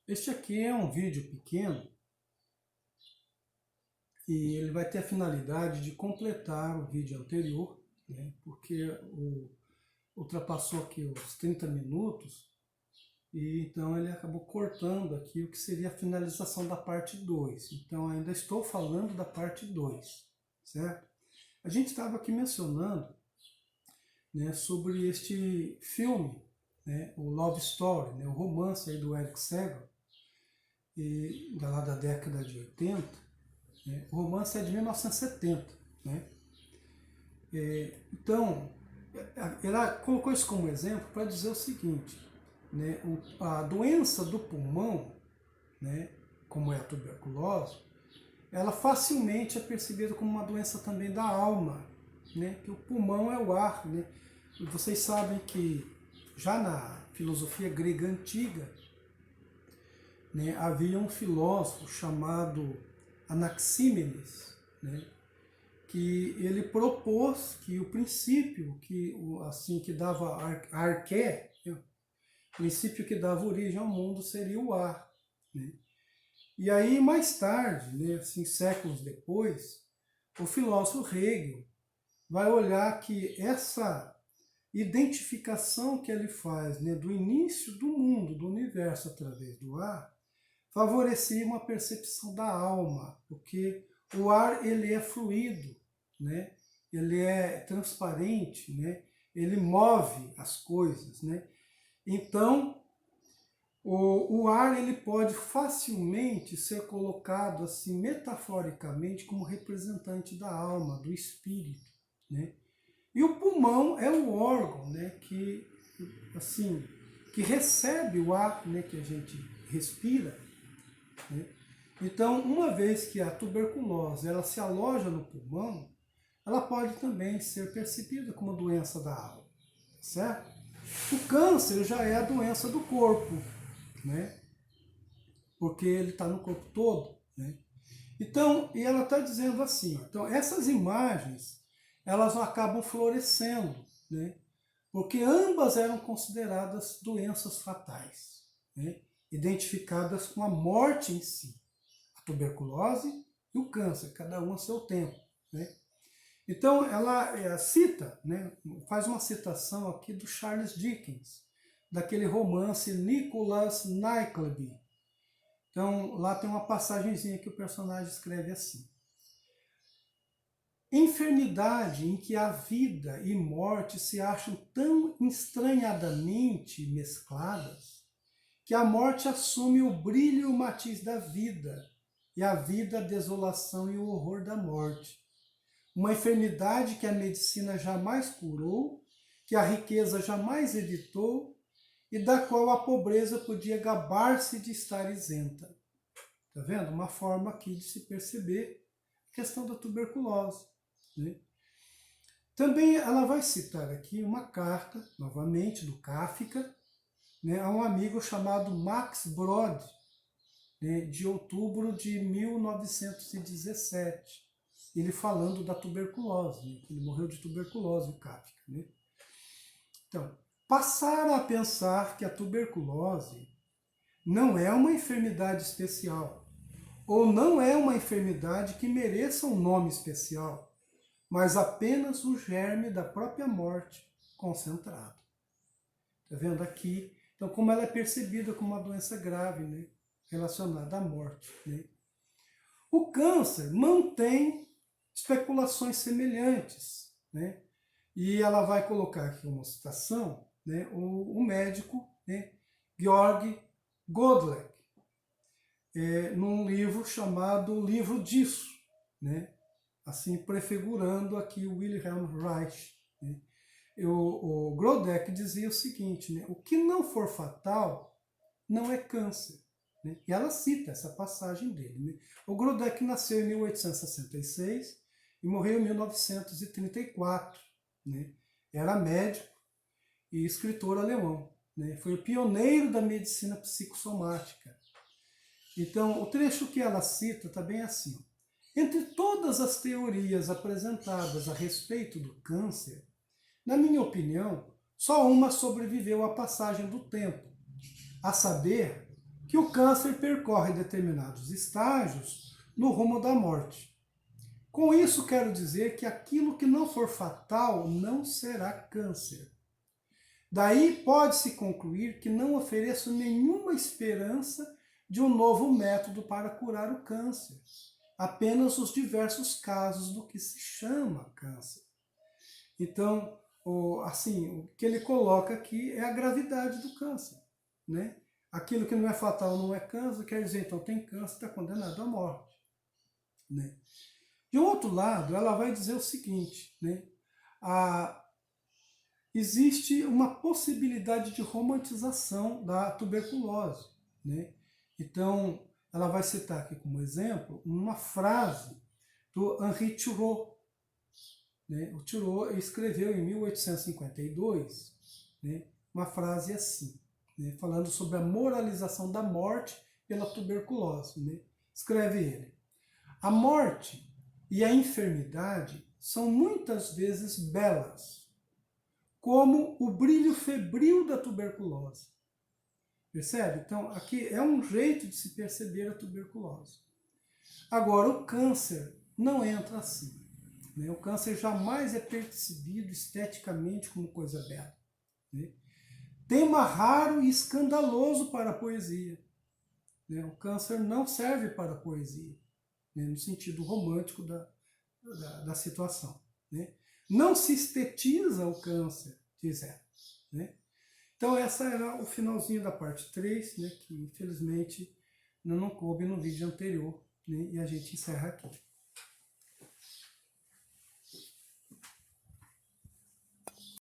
Este aqui é um vídeo pequeno e ele vai ter a finalidade de completar o vídeo anterior, né, porque ultrapassou aqui os 30 minutos e então ele acabou cortando aqui o que seria a finalização da parte 2. Então ainda estou falando da parte 2, certo? A gente estava aqui mencionando, né, sobre este filme, né, o Love Story, né, o romance aí do Eric Segal, lá da década de 80, né? O romance é de 1970. Né? Então, ela colocou isso como exemplo para dizer o seguinte, né? A doença do pulmão, né, como é a tuberculose, ela facilmente é percebida como uma doença também da alma, né? Que o pulmão é o ar. Né? E vocês sabem que já na filosofia grega antiga, né, havia um filósofo chamado Anaxímenes, né, que ele propôs que o princípio que dava arqué, né, o princípio que dava origem ao mundo seria o ar. Né? E aí mais tarde, né, assim, séculos depois, o filósofo Hegel vai olhar que essa identificação que ele faz, né, do início do mundo, do universo através do ar, favorecia uma percepção da alma, porque o ar ele é fluido, né? Ele é transparente, né? Ele move as coisas, né? Então, o ar ele pode facilmente ser colocado assim metaforicamente como representante da alma, do espírito, né? E o pulmão é o órgão, né, que assim, que recebe o ar, né, que a gente respira. Né? Então, uma vez que a tuberculose ela se aloja no pulmão, ela pode também ser percebida como doença da alma, certo? O câncer já é a doença do corpo, né? Porque ele está no corpo todo, né? Então, e ela está dizendo assim, então essas imagens, elas acabam florescendo, né? Porque ambas eram consideradas doenças fatais, né? Identificadas com a morte em si. Tuberculose e o câncer, cada um a seu tempo. Né? Então, ela cita, né, faz uma citação aqui do Charles Dickens, daquele romance Nicholas Nickleby. Então, lá tem uma passagenzinha que o personagem escreve assim. Enfermidade em que a vida e morte se acham tão estranhadamente mescladas que a morte assume o brilho e o matiz da vida, e a vida, a desolação e o horror da morte. Uma enfermidade que a medicina jamais curou, que a riqueza jamais evitou e da qual a pobreza podia gabar-se de estar isenta. Está vendo? Uma forma aqui de se perceber a questão da tuberculose. Né? Também ela vai citar aqui uma carta, novamente, do Kafka, né, a um amigo chamado Max Brod, né, de outubro de 1917, ele falando da tuberculose, né, que ele morreu de tuberculose, o Kafka. Né? Então, passaram a pensar que a tuberculose não é uma enfermidade especial, ou não é uma enfermidade que mereça um nome especial, mas apenas o germe da própria morte concentrado. Está vendo aqui? Então, como ela é percebida como uma doença grave, né, relacionada à morte. Né? O câncer mantém especulações semelhantes, né? E ela vai colocar aqui uma citação, né, o médico, né, Georg Godlek, num livro chamado Livro Disso, né? Assim, prefigurando aqui o Wilhelm Reich. Né? O Godlek dizia o seguinte, né, o que não for fatal não é câncer. Né? E ela cita essa passagem dele. Né? O Godlek nasceu em 1866 e morreu em 1934. Né? Era médico e escritor alemão. Né? Foi o pioneiro da medicina psicossomática. Então, o trecho que ela cita está bem assim. Entre todas as teorias apresentadas a respeito do câncer, na minha opinião, só uma sobreviveu à passagem do tempo, a saber, que o câncer percorre determinados estágios no rumo da morte. Com isso, quero dizer que aquilo que não for fatal não será câncer. Daí pode-se concluir que não ofereço nenhuma esperança de um novo método para curar o câncer, apenas os diversos casos do que se chama câncer. Então, o que ele coloca aqui é a gravidade do câncer, né? Aquilo que não é fatal não é câncer, quer dizer, então tem câncer, está condenado à morte, né? De outro lado, ela vai dizer o seguinte, né? Existe uma possibilidade de romantização da tuberculose, né? Então, ela vai citar aqui como exemplo uma frase do Henri Thoreau, né? O Thoreau escreveu em 1852, né, uma frase assim, né, falando sobre a moralização da morte pela tuberculose. Né? Escreve ele: a morte e a enfermidade são muitas vezes belas, como o brilho febril da tuberculose. Percebe? Então, aqui é um jeito de se perceber a tuberculose. Agora, o câncer não entra assim. Né? O câncer jamais é percebido esteticamente como coisa bela. Né? Tema raro e escandaloso para a poesia. Né? O câncer não serve para a poesia, né? No sentido romântico da situação. Né? Não se estetiza o câncer, diz ela. Né? Então, essa era o finalzinho da parte 3, né? Que infelizmente não coube no vídeo anterior, né? E a gente encerra aqui.